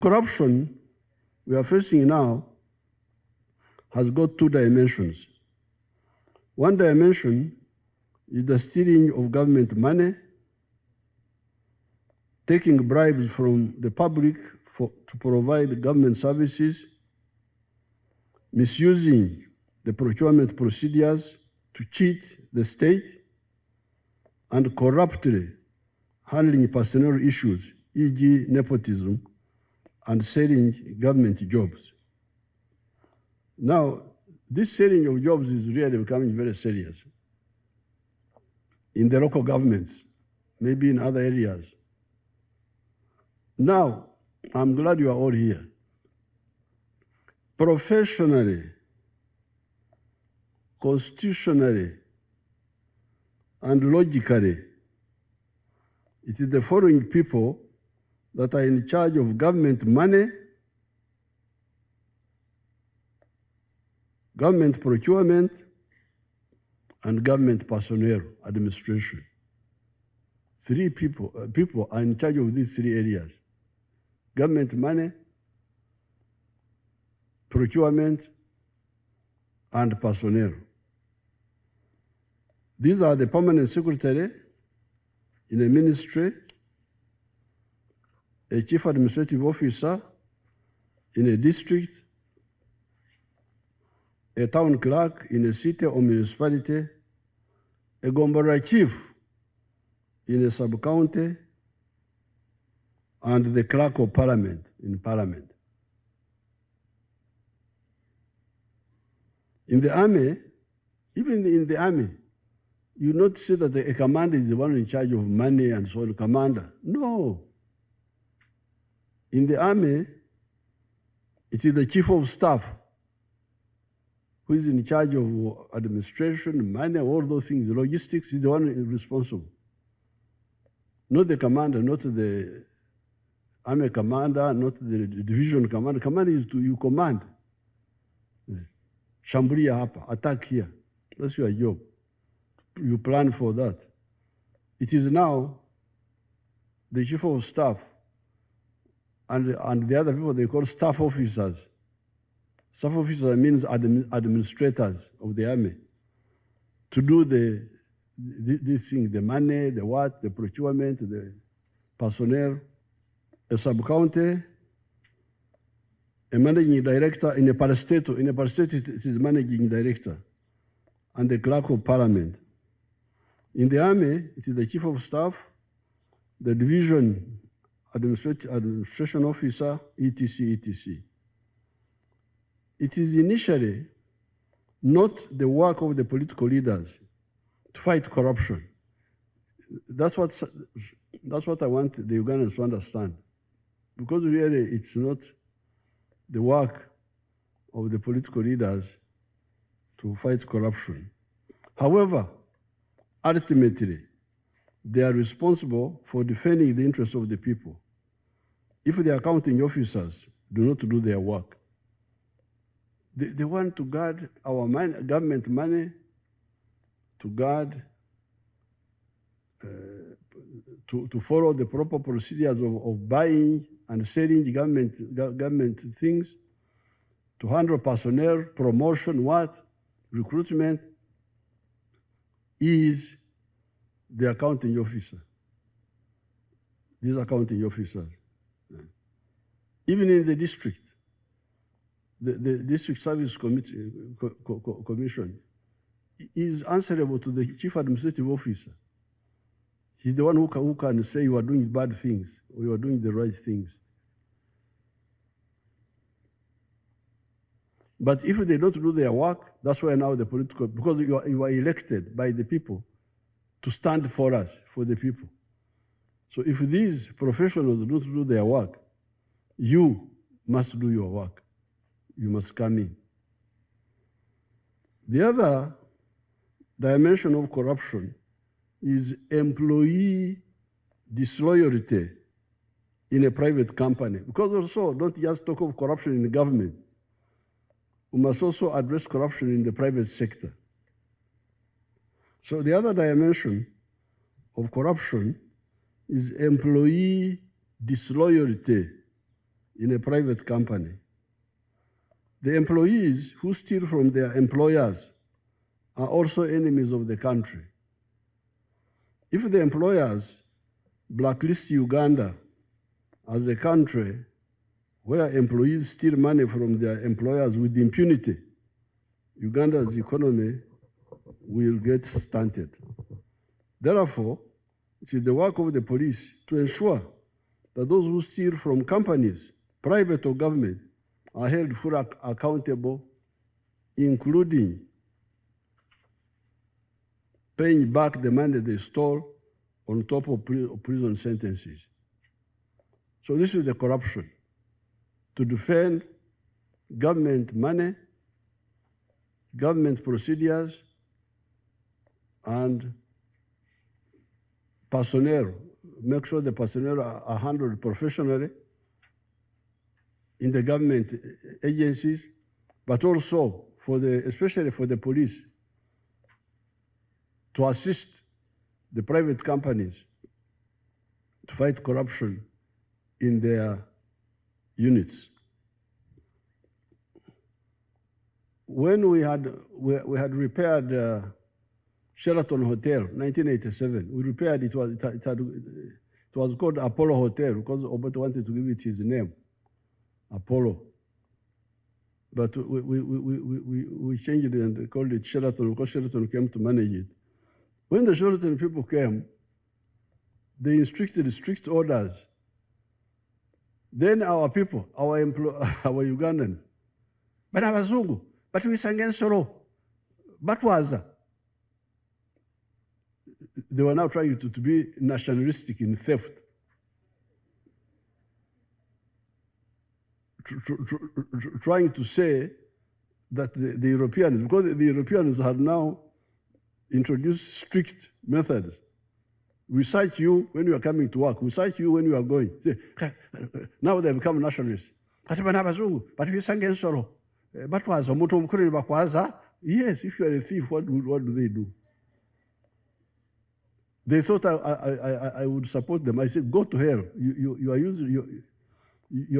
Corruption we are facing now has got two dimensions. One dimension is the stealing of government money, taking bribes from the public to provide government services, misusing the procurement procedures to cheat the state, and corruptly handling personnel issues, e.g. nepotism, and selling government jobs. Now, this selling of jobs is really becoming very serious in the local governments, maybe in other areas. Now, I'm glad you are all here. Professionally, constitutionally, and logically, it is the following people that are in charge of government money, government procurement, and government personnel administration. Three people are in charge of these three areas: government money, procurement, and personnel. These are the permanent secretary in a ministry, a chief administrative officer in a district, a town clerk in a city or municipality, a Gombora chief in a sub-county, and the clerk of parliament in parliament. In the army, even in the army, you not say that a commander is the one in charge of money and so on, commander. No. In the army, it is the chief of staff who is in charge of administration, money, all those things, logistics, is the one responsible. Not the commander, not the army commander, not the division commander. Commander is you command. Shambulia hapa, attack here. That's your job. You plan for that. It is now the chief of staff and the other people they call staff officers. Staff officers means administrators of the army to do this thing, the money, the what, the procurement, the personnel, a sub-county, a managing director in a parastatal. In a parastatal, it is managing director, and the clerk of parliament. In the army, it is the chief of staff, the division administration officer, etc., etc. It is initially not the work of the political leaders to fight corruption. That's what I want the Ugandans to understand. Because really it's not the work of the political leaders to fight corruption. However, ultimately, they are responsible for defending the interests of the people. If the accounting officers do not do their work, they want to guard our government money, to guard, to follow the proper procedures of buying and selling the government things, to handle personnel, promotion, recruitment, is the accounting officer. These accounting officers. Even in the district, the district service commission is answerable to the chief administrative officer. He's the one who can say you are doing bad things or you are doing the right things. But if they don't do their work, that's why now the political, because you are elected by the people to stand for us, for the people. So if these professionals don't do their work, you must do your work. You must come in. The other dimension of corruption is employee disloyalty in a private company. Because also, don't just talk of corruption in the government. We must also address corruption in the private sector. So the other dimension of corruption is employee disloyalty in a private company. The employees who steal from their employers are also enemies of the country. If the employers blacklist Uganda as a country where employees steal money from their employers with impunity, Uganda's economy will get stunted. Therefore, it is the work of the police to ensure that those who steal from companies, private or government, are held fully accountable, including paying back the money they stole on top of prison sentences. So this is the corruption. To defend government money, government procedures, and personnel, make sure the personnel are handled professionally in the government agencies, but also especially for the police, to assist the private companies to fight corruption in their units. When we had repaired Sheraton Hotel, 1987, we repaired it. It was called Apollo Hotel because Obote wanted to give it his name, Apollo. But we changed it and called it Sheraton because Sheraton came to manage it. When the Sheraton people came, they instructed strict orders. Then our people, our Ugandan, but abazungu, but we sang ensoro, but was they were now trying to be nationalistic in theft. Trying to say that the Europeans, because the Europeans have now introduced strict methods. We cite you when you are coming to work. We cite you when you are going. Now they become nationalists. But we sang ensoro. But was yes, if you are a thief, what do they do? They thought I would support them. I said, go to hell. You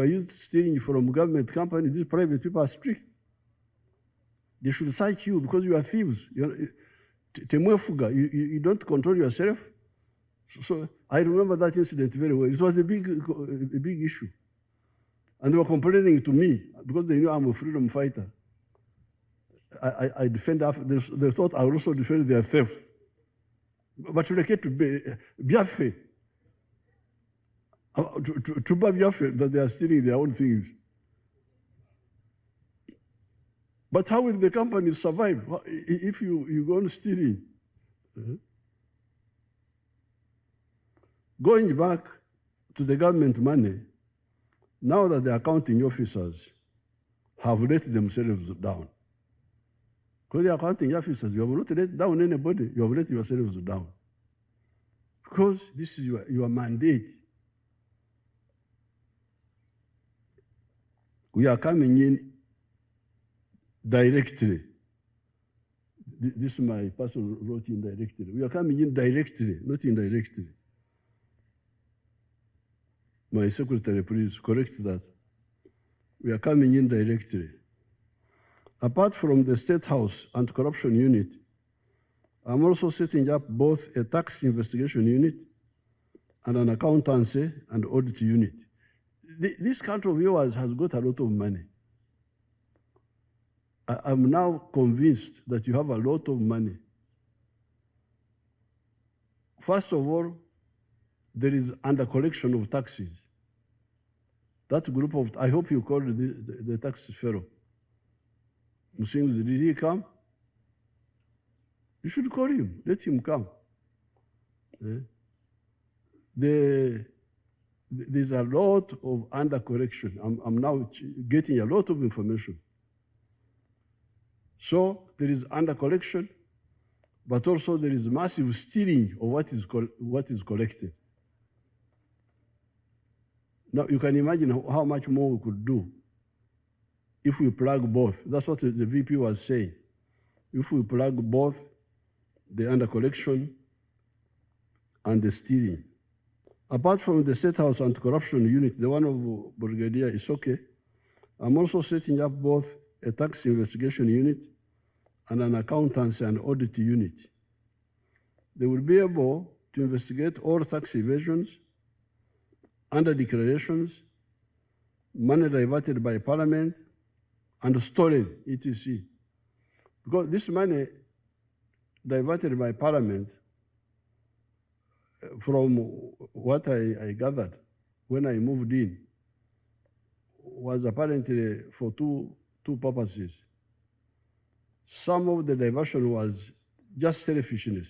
are used stealing from government companies. These private people are strict. They should cite you because you are thieves. You don't control yourself. So I remember that incident very well. It was a big issue. And they were complaining to me because they knew I'm a freedom fighter. I defend, they thought I would also defend their theft. But to get to Biaffe, to Biaffe, that they are stealing their own things. But how will the companies survive if you go on stealing? Going back to the government money, now that the accounting officers have let themselves down. Because the accounting officers, you have not let down anybody, you have let yourselves down. Because this is your mandate. We are coming in directly. This is my person wrote in directly. We are coming in directly, not indirectly. My secretary, please correct that. We are coming in directly. Apart from the State House Anti-Corruption Unit, I'm also setting up both a tax investigation unit and an accountancy and audit unit. This country of yours has got a lot of money. I'm now convinced that you have a lot of money. First of all, there is under collection of taxes. That group of, I hope you called the tax pharaoh. Musings, did he come? You should call him, let him come. There's a lot of under correction. I'm now getting a lot of information. So there is under collection, but also there is massive stealing of what is collected. Now you can imagine how much more we could do if we plug both. That's what the VP was saying. If we plug both the under collection and the stealing. Apart from the State House Anti-Corruption Unit, the one of Brigadier is okay. I'm also setting up both a tax investigation unit and an accountancy and audit unit. They will be able to investigate all tax evasions, under declarations, money diverted by Parliament, and stolen, etc. Because this money diverted by Parliament, from what I gathered when I moved in, was apparently for two purposes. Some of the diversion was just selfishness.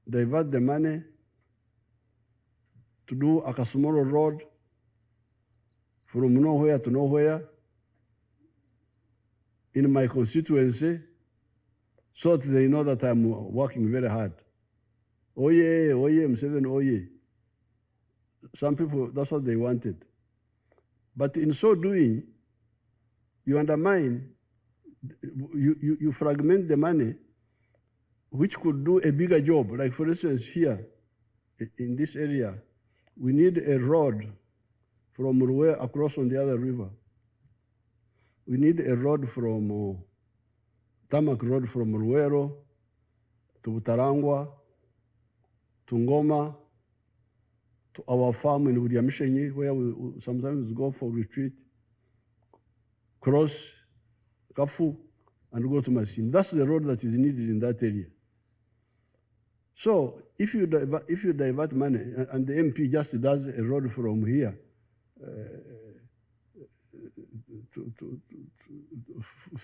Divert the money to do a Kasumoro road from nowhere to nowhere in my constituency, so that they know that I'm working very hard. Oh yeah, Museveni, oh yeah. Some people, that's what they wanted. But in so doing, you undermine, you fragment the money, which could do a bigger job. Like for instance, here, in this area, we need a road from Ruwe across on the other river. We need a road from, tarmac road from Ruwero to Butarangwa, to Ngoma, to our farm in Udiamishenyi, where we sometimes go for retreat, cross Kafu, and go to Masin. That's the road that is needed in that area. So if you divert money, and the MP just does a road from here to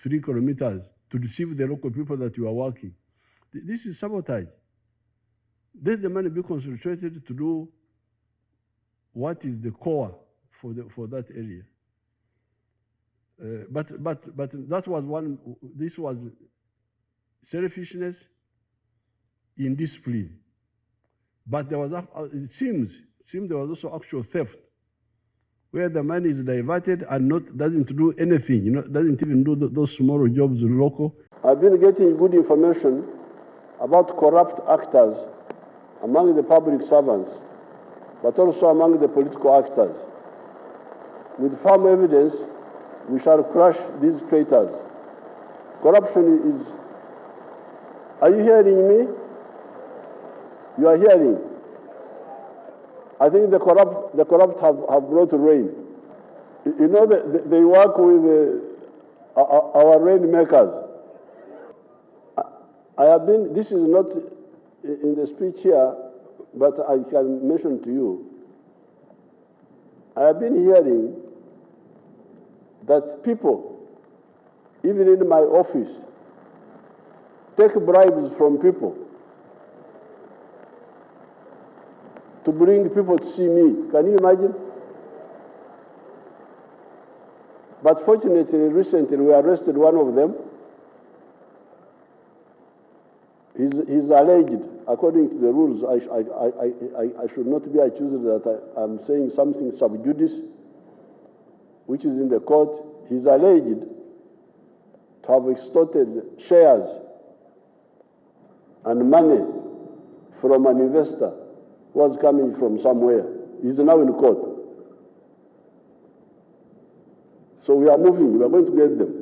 3 kilometers to deceive the local people that you are working, this is sabotage. Let the money be concentrated to do what is the core for that area. But that was one. This was selfishness in discipline. But there was, it seems there was also actual theft, where the money is diverted and doesn't do anything. Doesn't even do those small jobs local. I've been getting good information about corrupt actors among the public servants, but also among the political actors. With firm evidence, we shall crush these traitors. Corruption is... Are you hearing me? You are hearing. I think the corrupt have brought rain. You know, they work with our rainmakers. I have been, this is not in the speech here, but I can mention to you. I have been hearing that people, even in my office, take bribes from people to bring people to see me. Can you imagine? But fortunately, recently we arrested one of them. He's alleged, according to the rules, I should not be accused that I'm saying something sub judice, which is in the court. He's alleged to have extorted shares and money from an investor who was coming from somewhere. He's now in court. So we are moving, we are going to get them.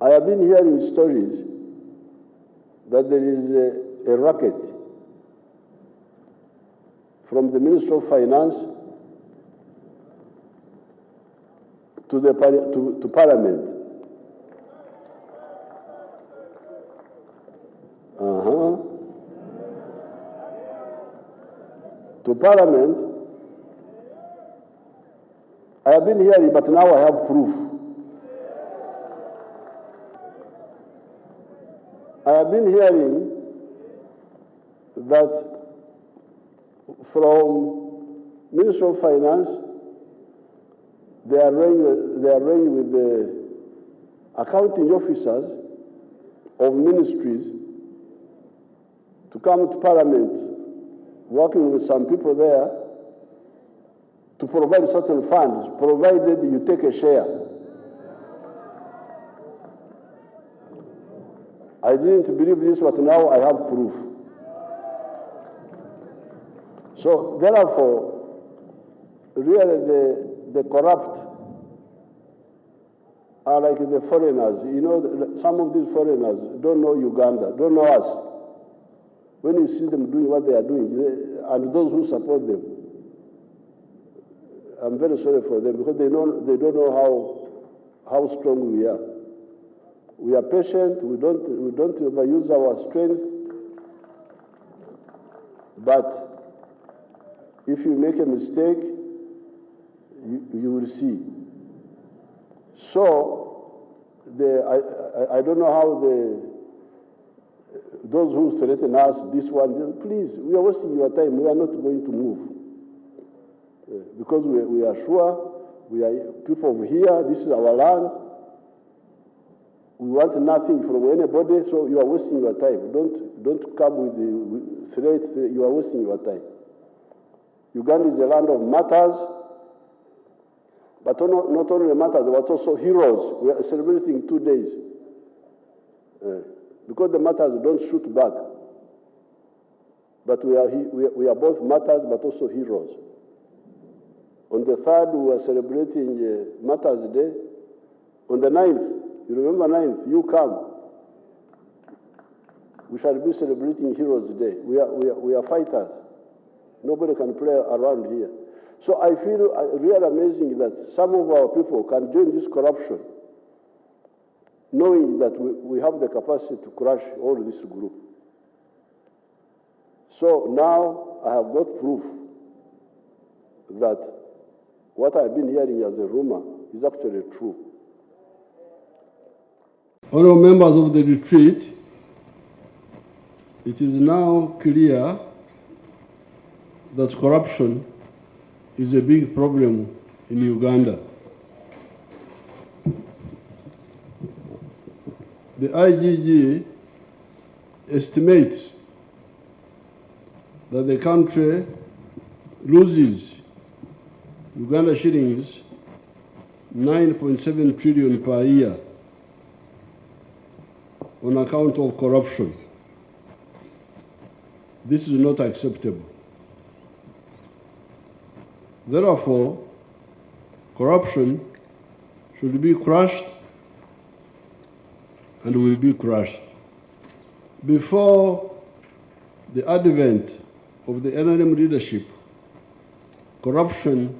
I have been hearing stories that there is a racket from the Minister of Finance to Parliament. To Parliament, I have been hearing, but now I have proof. I have been hearing that from Ministry of Finance, they arrange with the accounting officers of ministries to come to Parliament, working with some people there, to provide certain funds, provided you take a share. I didn't believe this, but now I have proof. So therefore, really the corrupt are like the foreigners. You know, some of these foreigners don't know Uganda, don't know us. When you see them doing what they are doing, and those who support them, I'm very sorry for them because they don't know how strong we are. We are patient. We don't overuse our strength. But if you make a mistake, you will see. So I don't know how those who threaten us, this one, please, we are wasting your time. We are not going to move. Because we are sure, we are people of here, this is our land. We want nothing from anybody, so you are wasting your time. Don't come with the threat, you are wasting your time. Uganda is a land of martyrs, but not only martyrs, but also heroes. We are celebrating 2 days. Because the martyrs don't shoot back. But we are both martyrs, but also heroes. On the 3rd, we are celebrating Martyrs' Day. On the 9th, you remember 9th, you come. We shall be celebrating Heroes' Day. We are fighters. Nobody can play around here. So I feel really amazing that some of our people can join this corruption, knowing that we have the capacity to crush all this group. So now I have got proof that what I've been hearing as a rumor is actually true. Honourable members of the retreat, it is now clear that corruption is a big problem in Uganda. The IGG estimates that the country loses Uganda shillings 9.7 trillion per year on account of corruption. This is not acceptable. Therefore, corruption should be crushed and will be crushed. Before the advent of the NRM leadership, corruption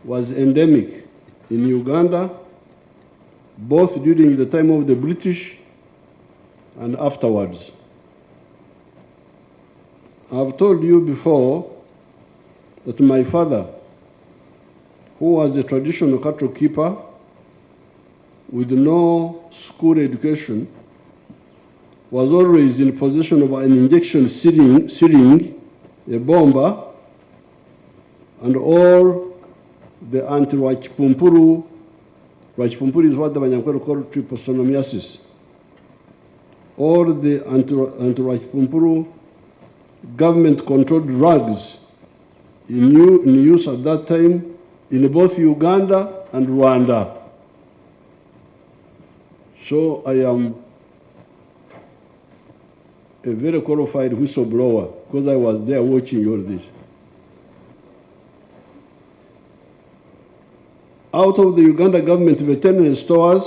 was endemic in Uganda, both during the time of the British and afterwards. I've told you before that my father, who was a traditional cattle keeper with no school education, was always in possession of an injection syringe, a bomber, and all the anti-Rwachipumpuru is what the Banyankweru call trypanosomiasis. All the anti-Rwachipumpuru government-controlled drugs in use at that time in both Uganda and Rwanda. So I am a very qualified whistleblower because I was there watching all this. Out of the Uganda government veterinary stores,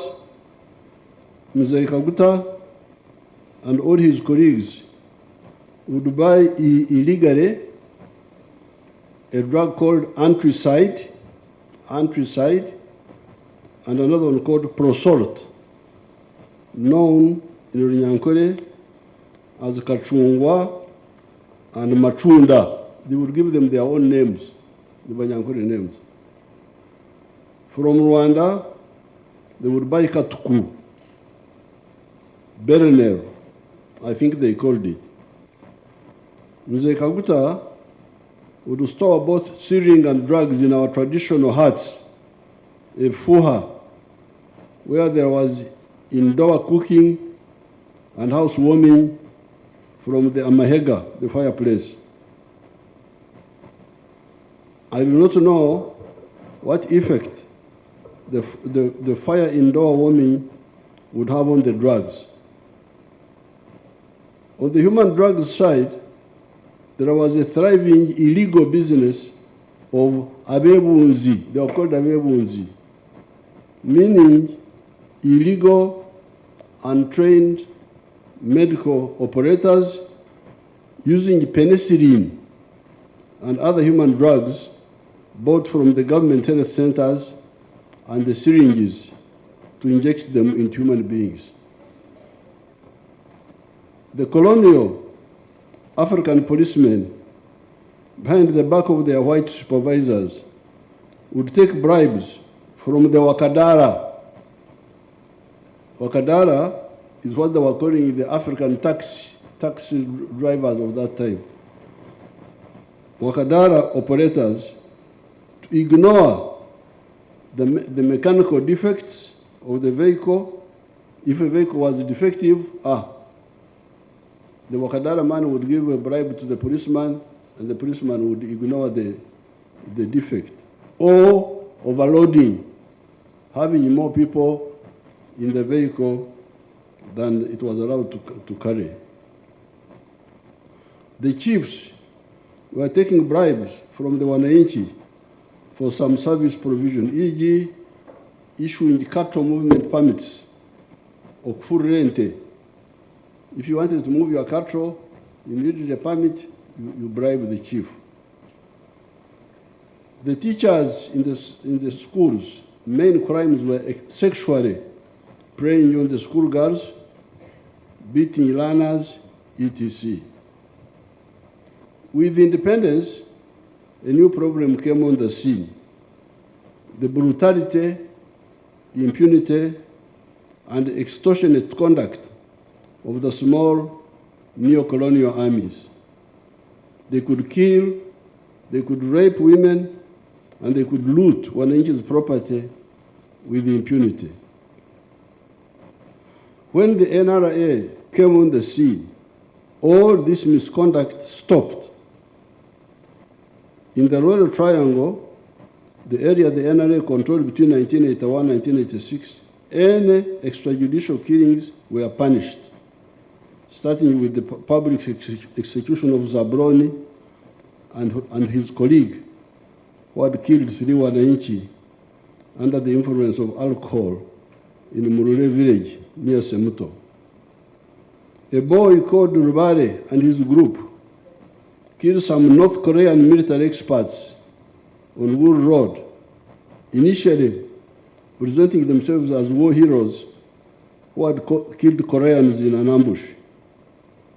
Mzee Kaguta and all his colleagues would buy illegally a drug called antricide, and another one called prosort, known in Runyankore as Kachungwa and Machunda. They would give them their own names, the Banyankore names. From Rwanda, they would buy Katuku, Berenel, I think they called it. Mzee Kaguta would store both syringe and drugs in our traditional huts, a fuha, where there was indoor cooking and housewarming from the amahega, the fireplace. I do not know what effect the fire indoor warming would have on the drugs. On the human drugs side, there was a thriving illegal business of abebunzi. They were called abebunzi, meaning illegal, untrained medical operators using penicillin and other human drugs bought from the government health centers and the syringes to inject them into human beings. The colonial African policemen, behind the back of their white supervisors, would take bribes from the wakadara. Wakadara is what they were calling the African taxi drivers of that time. Wakadara operators to ignore the mechanical defects of the vehicle. If a vehicle was defective, the wakadara man would give a bribe to the policeman, and the policeman would ignore the defect. Or overloading, having more people in the vehicle than it was allowed to carry. The chiefs were taking bribes from the wananchi for some service provision, e.g. issuing cattle movement permits or kurente. If you wanted to move your cattle, you needed a permit, you bribe the chief. The teachers in the schools, main crimes were sexually preying on the schoolgirls, beating learners, etc. With independence, a new problem came on the scene: the brutality, impunity, and extortionate conduct of the small neo-colonial armies. They could kill, they could rape women, and they could loot wananchi's property with impunity. When the NRA came on the scene, all this misconduct stopped. In the Royal Triangle, the area the NRA controlled between 1981 and 1986, any extrajudicial killings were punished, starting with the public execution of Zabroni and his colleague, who had killed 3 wananchi under the influence of alcohol in Murure village near Semuto. A boy called Rubare and his group killed some North Korean military experts on Wool Road, initially presenting themselves as war heroes who had killed Koreans in an ambush.